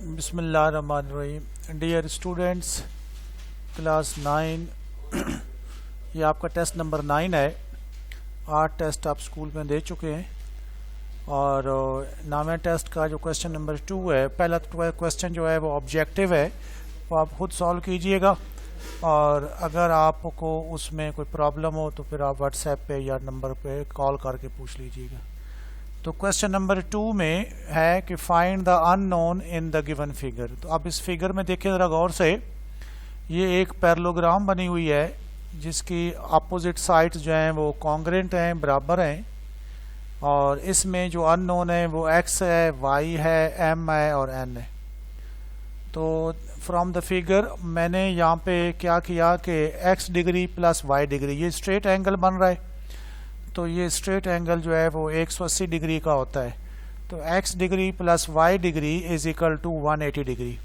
बिस्मिल्लाहिर्रहमानिर्रहीम। Dear students, class 9 ये आपका टेस्ट नंबर 9 है। 8 टेस्ट आप स्कूल में दे चुके हैं और 9वें टेस्ट का जो क्वेश्चन नंबर 2 है, पहला क्वेश्चन जो है वो ऑब्जेक्टिव है, वो आप खुद सॉल्व कीजिएगा और अगर आपको उसमें कोई प्रॉब्लम हो तो फिर आप व्हाट्सएप पे या नंबर पे कॉल करके पूछ लीजिएगा। तो क्वेश्चन नंबर 2 में है कि find the unknown in the given figure. तो आप इस फिगर में देखें ज़रा गौर से, ये एक पैरेललोग्राम बनी हुई है जिसकी अपोजिट साइड्स जो हैं वो कॉन्ग्रेंट हैं, बराबर हैं, और इसमें जो अननोन है वो x है, y है, m है और n है। तो फ्रॉम द फिगर मैंने यहाँ पे क्या किया कि x degree plus y degree, ये स्ट्रेट एंगल बन रहा है, तो ये स्ट्रेट एंगल जो है वो 180 डिग्री का होता है। तो x degree plus y degree is equal to 180 degree.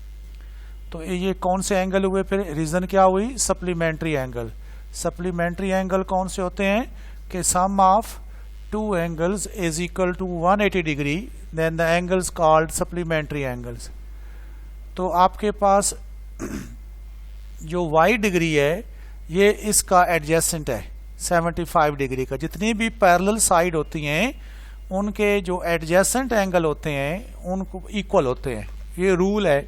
तो ये कौन से एंगल हुए? फिर रीज़न क्या हुई? Supplementary angle. सप्लीमेंट्री एंगल कौन से होते हैं कि sum of two angles is equal to 180 degree, then the angles called supplementary angles. तो आपके पास जो y डिग्री है ये इसका एडजेसेंट है 75 डिग्री का। जितनी भी पैरेलल साइड होती हैं उनके जो एडजेसेंट एंगल होते हैं उनको इक्वल होते हैं, ये रूल है।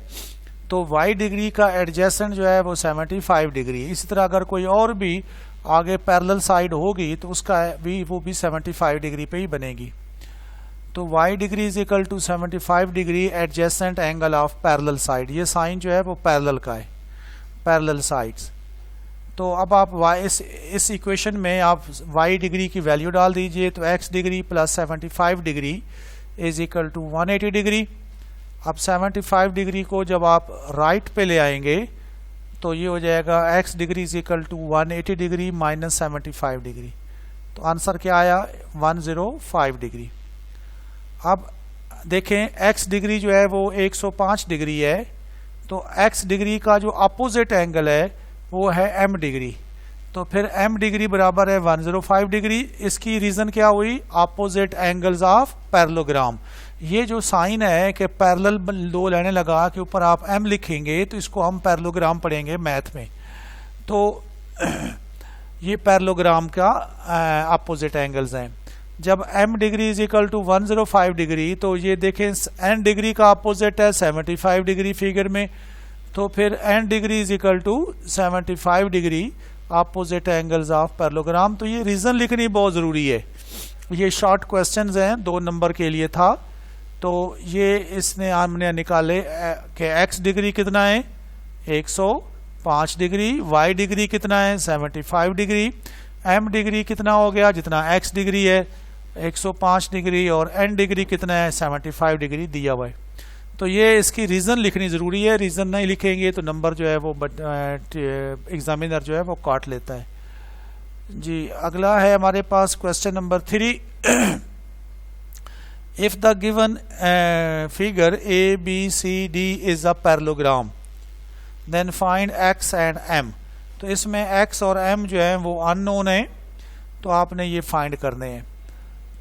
तो y डिग्री का एडजेसेंट जो है वो 75 डिग्री। इसी तरह अगर कोई और भी आगे पैरेलल साइड होगी तो उसका भी वो भी 75 डिग्री पे ही बनेगी। तो y degree is equal to 75 degree adjacent angle of parallel side. ये साइन जो है वो पैरेलल का है, पैरेलल साइड्स। तो अब आप इस इक्वेशन में आप y डिग्री की वैल्यू डाल दीजिए, तो x degree plus 75 degree is equal to 180 degree. अब 75 डिग्री को जब आप राइट पे ले आएंगे तो ये हो जाएगा x degree is equal to 180 degree minus 75 degree. तो आंसर क्या आया? 105 डिग्री। अब देखें x डिग्री जो है वो 105 डिग्री है, तो x डिग्री का जो अपोजिट एंगल है वो है m डिग्री। तो फिर m डिग्री बराबर है 105 डिग्री। इसकी रीज़न क्या हुई? Opposite angles of parallelogram. ये जो साइन है कि पैरेलल दो लाइनें लगा के ऊपर आप m लिखेंगे तो इसको हम पैरेललोग्राम पढ़ेंगे मैथ में। तो ये पैरेललोग्राम का अपोजिट एंगल्स हैं। जब m degree is equal to 105 degree, तो ये देखें n डिग्री का अपोजिट है 75 डिग्री फिगर में, तो फिर n degree is equal to 75 degree opposite angles of parallelogram. तो ये रीज़न लिखनी बहुत ज़रूरी है। ये शॉर्ट क्वेश्चंस हैं, 2 नंबर के लिए था। तो ये इसने हमने निकाले कि x डिग्री कितना है 105 डिग्री, y डिग्री कितना है 75 डिग्री, m डिग्री कितना हो गया जितना x डिग्री है 105 डिग्री, और n डिग्री कितना है 75 डिग्री दिया हुआ है। तो ये इसकी रीज़न लिखनी ज़रूरी है, रीज़न नहीं लिखेंगे तो नंबर जो है वो एग्जामिनर जो है वो काट लेता है जी। अगला है हमारे पास question number 3। If the given figure A B C D is a parallelogram then find x and m। तो इसमें x और m जो है वो अननोन है, तो आपने ये फाइंड करने हैं।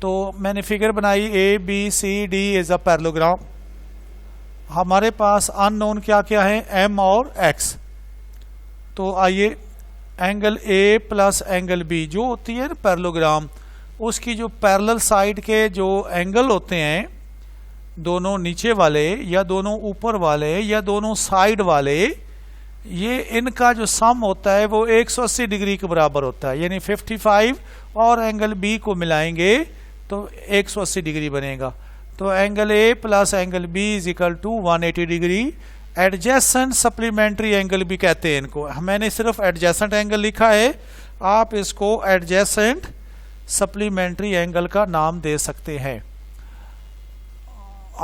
तो मैंने फिगर बनाई A B C D is a parallelogram. हमारे पास अननोन क्या क्या है? m और x। तो आइए angle a plus angle b जो होती है पैरेललोग्राम, उसकी जो पैरेलल साइड के जो एंगल होते हैं, दोनों नीचे वाले या दोनों ऊपर वाले या दोनों साइड वाले, ये इनका जो सम होता है वो 180 डिग्री के बराबर होता है। यानी 55 और एंगल b को मिलाएंगे तो 180 डिग्री बनेगा। तो angle A plus angle B is equal to 180 degree. Adjacent supplementary angle भी कहते हैं इनको। मैंने सिर्फ एडजेसेंट एंगल लिखा है, आप इसको एडजेसेंट सप्लीमेंट्री एंगल का नाम दे सकते हैं।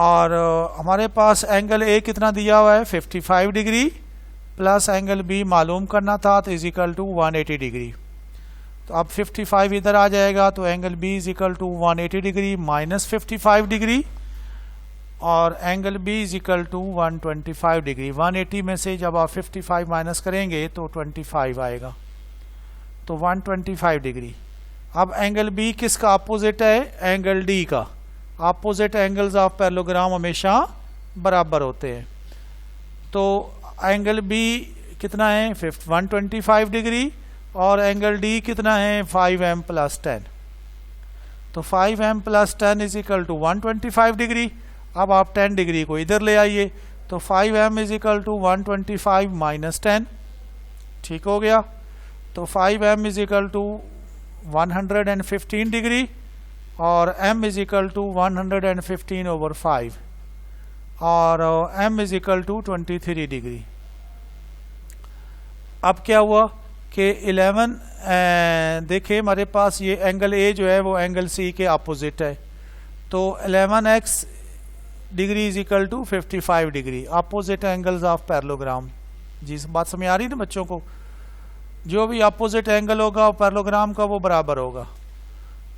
और हमारे पास एंगल A कितना दिया हुआ है 55 डिग्री, प्लस एंगल B मालूम करना था तो इज इक्वल टू 180 डिग्री। तो अब 55 इधर आ जाएगा, तो angle B is equal to 180 degree minus 55 degree, और angle B is equal to 125 degree. 180 में से जब आप 55 माइनस करेंगे तो 25 आएगा, तो 125 डिग्री। अब एंगल B किसका अपोजिट है? एंगल D का। अपोजिट एंगल्स ऑफ पैरेललोग्राम हमेशा बराबर होते हैं। तो एंगल बी कितना है 125 डिग्री और एंगल डी कितना है 5m + 10। तो 5m + 10 is equal to 125 degree. अब आप 10 डिग्री को इधर ले आइए, तो 5m इज इक्वल टू 125 - 10, ठीक हो गया। तो 5m is equal to 115 degree और m इज इक्वल टू 115/5 और m is equal to 23 degree. अब क्या हुआ कि 11 देखिए हमारे पास ये एंगल ए जो है वो एंगल सी के अपोजिट है, तो 11x degree is equal to 55 degree, opposite angles of parallelogram. जी बात समझ आ रही है ना बच्चों को? जो भी अपोजिट एंगल होगा पैरेललोग्राम का वो बराबर होगा।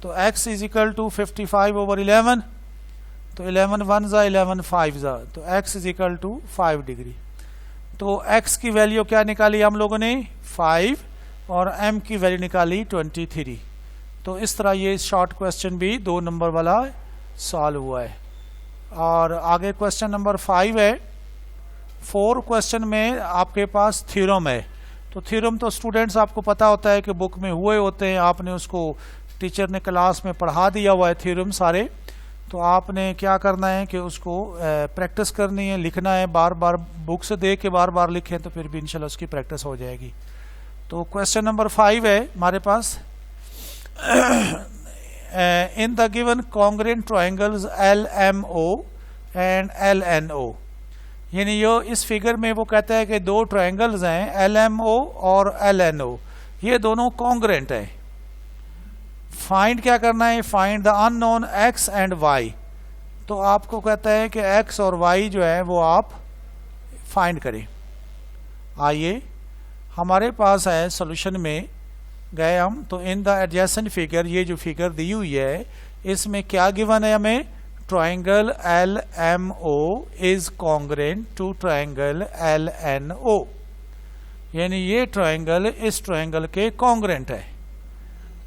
तो x इज इक्वल टू 55/11, तो 11 1 ज़ा 11 5 ज़ा, तो x is equal to 5 degree. तो x की वैल्यू क्या निकाली हम लोगों ने 5 और m की वैल्यू निकाली 23। तो इस तरह ये शॉर्ट क्वेश्चन भी 2 नंबर वाला सॉल्व हुआ है। और आगे क्वेश्चन नंबर 5 है। 4 क्वेश्चन में आपके पास थ्योरम है। तो थ्योरम तो स्टूडेंट्स आपको पता होता है कि बुक में हुए होते हैं, आपने उसको टीचर ने क्लास में पढ़ा दिया हुआ है थ्योरम सारे। तो आपने क्या करना है कि उसको प्रैक्टिस करनी है, लिखना है, बार बार बुक से देख के बार बार लिखें तो फिर भी इंशाल्लाह उसकी प्रैक्टिस हो जाएगी। तो क्वेश्चन नंबर 5 है हमारे पास। In the given congruent triangles LMO and LNO, यानी यो इस फिगर में वो कहता है कि 2 ट्रायंगल्स हैं LMO और LNO, ये दोनों कॉन्ग्रुएंट हैं। फाइंड क्या करना है, find the unknown x and y। तो आपको कहता है कि x और y जो है वो आप फाइंड करें। आइए हमारे पास है सॉल्यूशन में गए हम, तो इन द एडजेसेंट फिगर, ये जो फिगर दी हुई है इसमें क्या गिवन है हमें, triangle LMO is congruent to triangle LNO, यानी ये ट्रायंगल इस ट्रायंगल के कॉन्ग्रुएंट है।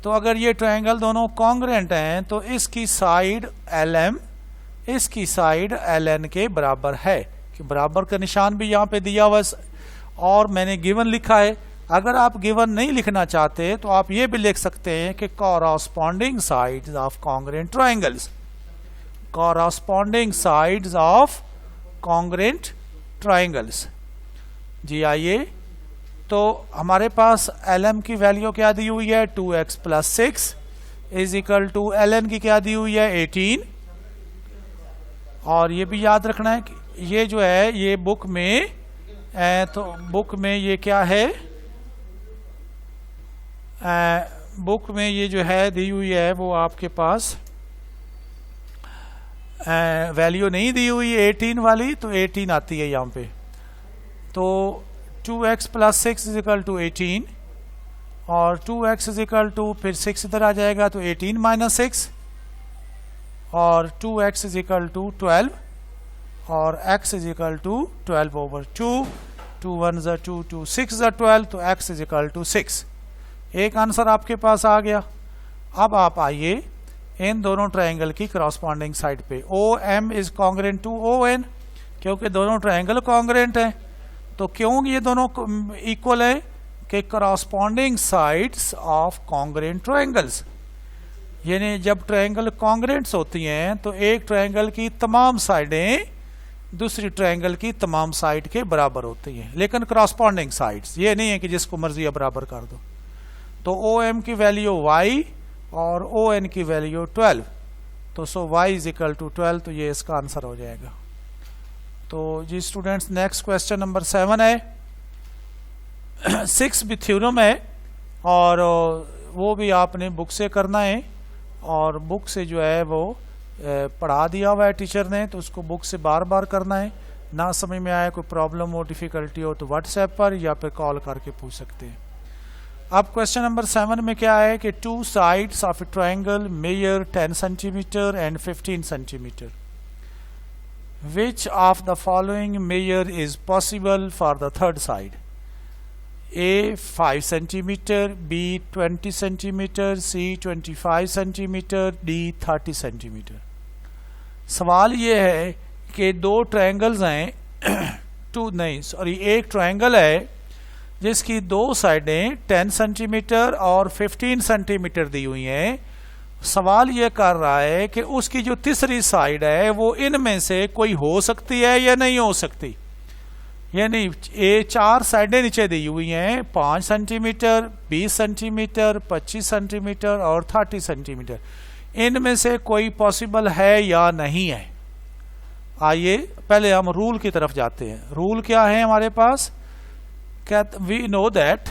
तो अगर ये ट्रायंगल दोनों कॉन्ग्रुएंट हैं तो इसकी साइड LM इसकी साइड LN के बराबर है, कि बराबर का निशान भी यहाँ पे दिया हुआ है और मैंने गिवन लिखा है। अगर आप गिवन नहीं लिखना चाहते तो आप ये भी लिख सकते हैं कि corresponding sides of congruent triangles, corresponding sides of congruent triangles. जी आइए, तो हमारे पास LM की वैल्यू क्या दी हुई है 2x + 6 is equal to LN की क्या दी हुई है 18। और ये भी याद रखना है कि ये जो है ये बुक में तो बुक में ये क्या है, बुक में ये जो है दी हुई है वो आपके पास वैल्यू नहीं दी हुई 18 वाली, तो 18 आती है यहाँ पे। तो 2x + 6 इज इक्वल टू 18 और 2x इज इक्वल टू फिर 6 इधर आ जाएगा तो 18 - 6 और 2x इज इक्वल टू 12 और x इज इक्वल टू 12/2, 2 1 ज़ा 2, 2 6 ज़ा 12, तो x इज इक्वल टू 6। एक आंसर आपके पास आ गया। अब आप आइए इन दोनों ट्रायंगल की करस्पॉन्डिंग साइड पे, OM is congruent to ON, क्योंकि दोनों ट्रायंगल कॉन्ग्रुएंट हैं। तो क्यों ये दोनों इक्वल है कि corresponding sides of congruent triangles, यानी जब ट्रायंगल कॉन्ग्रुएंट्स होती हैं तो एक ट्रायंगल की तमाम साइडें दूसरी ट्रायंगल की तमाम साइड के बराबर होती हैं, लेकिन करस्पॉन्डिंग साइड्स, ये नहीं है कि जिसको मर्जी है बराबर कर दो। तो OM की वैल्यू y और ON की वैल्यू 12, तो सो y इज इक्वल टू 12, तो ये इसका आंसर हो जाएगा। तो जी स्टूडेंट्स नेक्स्ट क्वेश्चन नंबर 7 है। 6 भी थ्योरम है और वो भी आपने बुक से करना है और बुक से जो है वो पढ़ा दिया हुआ है टीचर ने, तो उसको बुक से बार बार करना है। ना समझ में आए, कोई प्रॉब्लम हो, डिफिकल्टी हो तो व्हाट्सएप पर या फिर कॉल करके पूछ सकते हैं। अब क्वेश्चन नंबर 7 में क्या है कि 2 sides of a triangle measure 10 centimetre and 15 centimetre. Which of the following measure is possible for the third side? A 5 centimeter, B 20 centimeter, C 25 centimeter, D 30 centimeter। सवाल ये है कि 2 ट्रायंगल्स हैं टू नहीं सॉरी एक ट्रायंगल है जिसकी दो साइडें 10 सेंटीमीटर और 15 सेंटीमीटर दी हुई हैं। सवाल ये कर रहा है कि उसकी जो तीसरी साइड है वो इनमें से कोई हो सकती है या नहीं हो सकती। यानी ये चार साइडें नीचे दी हुई हैं 5 सेंटीमीटर, 20 सेंटीमीटर, 25 सेंटीमीटर और 30 सेंटीमीटर। इनमें से कोई पॉसिबल है या नहीं है। आइए पहले हम रूल की तरफ जाते हैं। रूल क्या है हमारे पास? We know that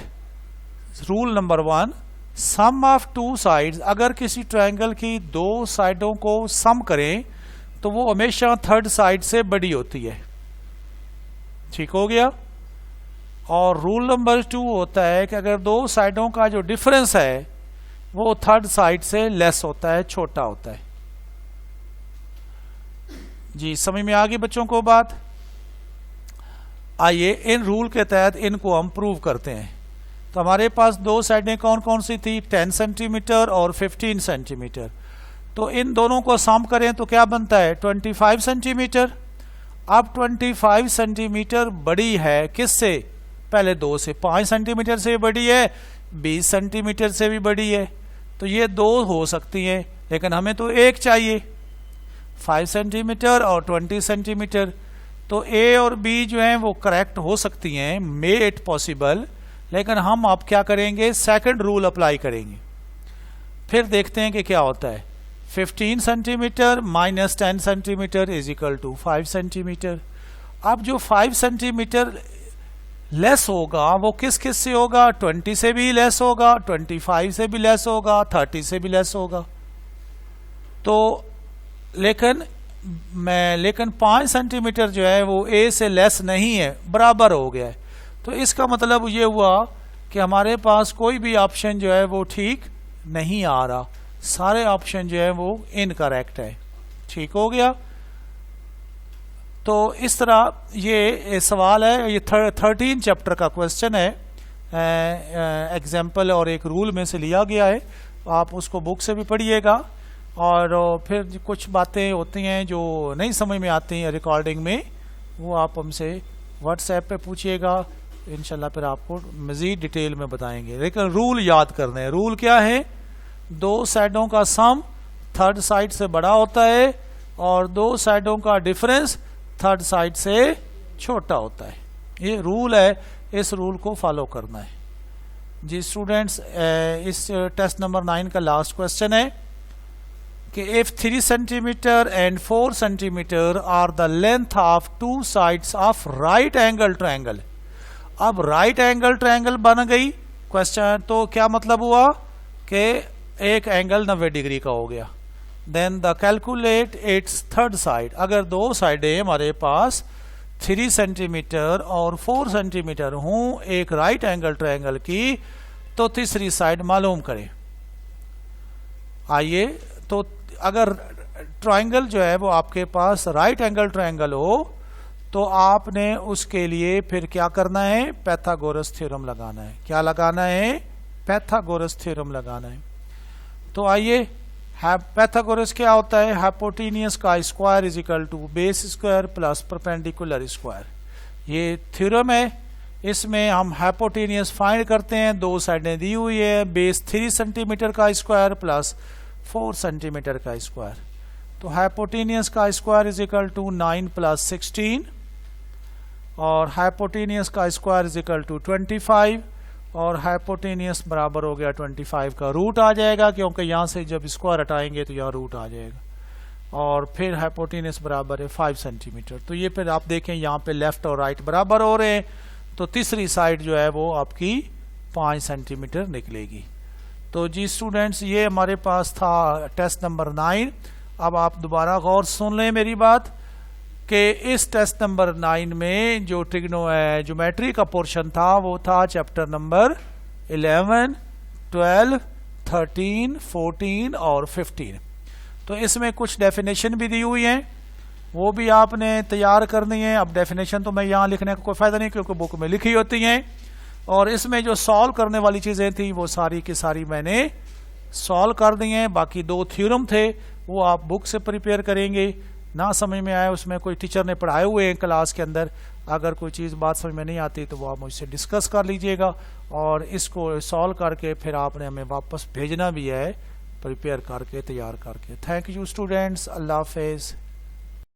rule number 1, sum of two sides, अगर किसी ट्रायंगल की दो साइडों को सम करें तो वो हमेशा थर्ड साइड से बड़ी होती है। ठीक हो गया। और रूल नंबर 2 होता है कि अगर दो साइडों का जो डिफरेंस है वो थर्ड साइड से लेस होता है, छोटा होता है। जी समझ में आ गई बच्चों को बात? आइए इन रूल के तहत इनको हम प्रूव करते हैं। तो हमारे पास दो साइडें कौन कौन सी थी? 10 सेंटीमीटर और 15 सेंटीमीटर। तो इन दोनों को सम करें तो क्या बनता है? 25 सेंटीमीटर। अब 25 सेंटीमीटर बड़ी है किससे? पहले दो से। 5 सेंटीमीटर से बड़ी है, 20 सेंटीमीटर से भी बड़ी है। तो ये दो हो सकती हैं, लेकिन हमें तो एक चाहिए, 5 सेंटीमीटर और 20 सेंटीमीटर। तो ए और बी जो हैं वो करेक्ट हो सकती हैं, मे इट पॉसिबल। लेकिन हम अब क्या करेंगे? सेकंड रूल अप्लाई करेंगे। फिर देखते हैं कि क्या होता है। 15 centimetre minus 10 centimetre is equal to 5 centimetre. अब जो 5 सेंटीमीटर लेस होगा वो किस किस से होगा? 20 से भी लेस होगा, 25 से भी लेस होगा, 30 से भी लेस होगा। तो लेकिन 5 सेंटीमीटर जो है वो ए से लेस नहीं है, बराबर हो गया है। तो इसका मतलब ये हुआ कि हमारे पास कोई भी ऑप्शन जो है वो ठीक नहीं आ रहा, सारे ऑप्शन जो है वो इनकरेक्ट है। ठीक हो गया। तो इस तरह ये सवाल है, ये 13 चैप्टर का क्वेश्चन है, एग्जाम्पल और एक रूल में से लिया गया है। आप उसको बुक से भी पढ़िएगा। और फिर कुछ बातें होती हैं जो नहीं समझ में आती हैं रिकॉर्डिंग में, वो आप हमसे व्हाट्सएप पे पूछिएगा, इंशाल्लाह फिर आपको मज़ीद डिटेल में बताएंगे। लेकिन रूल याद करने हैं। रूल क्या है? दो साइडों का सम थर्ड साइड से बड़ा होता है और दो साइडों का डिफरेंस थर्ड साइड से छोटा होता है। ये रूल है, इस रूल को फॉलो करना है। जी स्टूडेंट्स, इस टेस्ट नंबर 9 का लास्ट क्वेश्चन है कि if 3 centimetre and 4 centimetre are the length of two sides of right angle triangle. अब राइट एंगल ट्रायंगल बन गई क्वेश्चन, तो क्या मतलब हुआ कि एक एंगल 90 डिग्री का हो गया। Then the calculate its third side. अगर दो साइडें हमारे पास 3 सेंटीमीटर और 4 सेंटीमीटर हों एक राइट एंगल ट्रायंगल की, तो तीसरी साइड मालूम करें। आइए, तो अगर ट्रायंगल जो है वो आपके पास राइट एंगल ट्रायंगल हो तो आपने उसके लिए फिर क्या करना है? पैथागोरस थ्योरम लगाना है। क्या लगाना है? पैथागोरस थ्योरम लगाना है। तो आइए, पैथागोरस क्या होता है? हाइपोटेनियस का square is equal to base square plus perpendicular square. ये थ्योरम है। इसमें हम हाइपोटेनियस फाइंड करते हैं। दो साइडें दी हुई है, बेस 3 सेंटीमीटर का स्क्वायर प्लस 4 सेंटीमीटर का स्क्वायर। तो हाइपोटेनियस का square is equal to 9 plus 16 और हाइपोटेनियस का स्क्वायर इज इक्वल टू 25 और हाइपोटेनियस बराबर हो गया 25 का रूट आ जाएगा, क्योंकि यहाँ से जब स्क्वायर हटाएंगे तो यहाँ रूट आ जाएगा। और फिर हाइपोटेनियस बराबर है 5 सेंटीमीटर। तो ये फिर आप देखें यहाँ पे लेफ्ट और राइट बराबर हो रहे हैं, तो तीसरी साइड जो है वो आपकी 5 सेंटीमीटर निकलेगी। तो जी स्टूडेंट्स, ये हमारे पास था टेस्ट नंबर 9। अब आप दोबारा गौर सुन लें मेरी बात कि इस टेस्ट नंबर 9 में जो ज्योमेट्री का पोर्शन था वो था चैप्टर नंबर 11, 12, 13, 14 और 15। तो इसमें कुछ डेफिनेशन भी दी हुई हैं, वो भी आपने तैयार करनी है। अब डेफिनेशन तो मैं यहाँ लिखने का कोई फ़ायदा नहीं, क्योंकि बुक में लिखी होती हैं। और इसमें जो सॉल्व करने वाली चीज़ें थी वो सारी की सारी मैंने सॉल्व कर दी हैं। बाकी 2 थ्योरम थे वो आप बुक से प्रिपेयर करेंगे। ना समझ में आए, उसमें कोई टीचर ने पढ़ाए हुए हैं क्लास के अंदर, अगर कोई चीज़ बात समझ में नहीं आती तो वो आप मुझसे डिस्कस कर लीजिएगा, और इसको सॉल्व करके फिर आपने हमें वापस भेजना भी है प्रिपेयर करके, तैयार करके। थैंक यू स्टूडेंट्स, अल्लाह हाफिज़।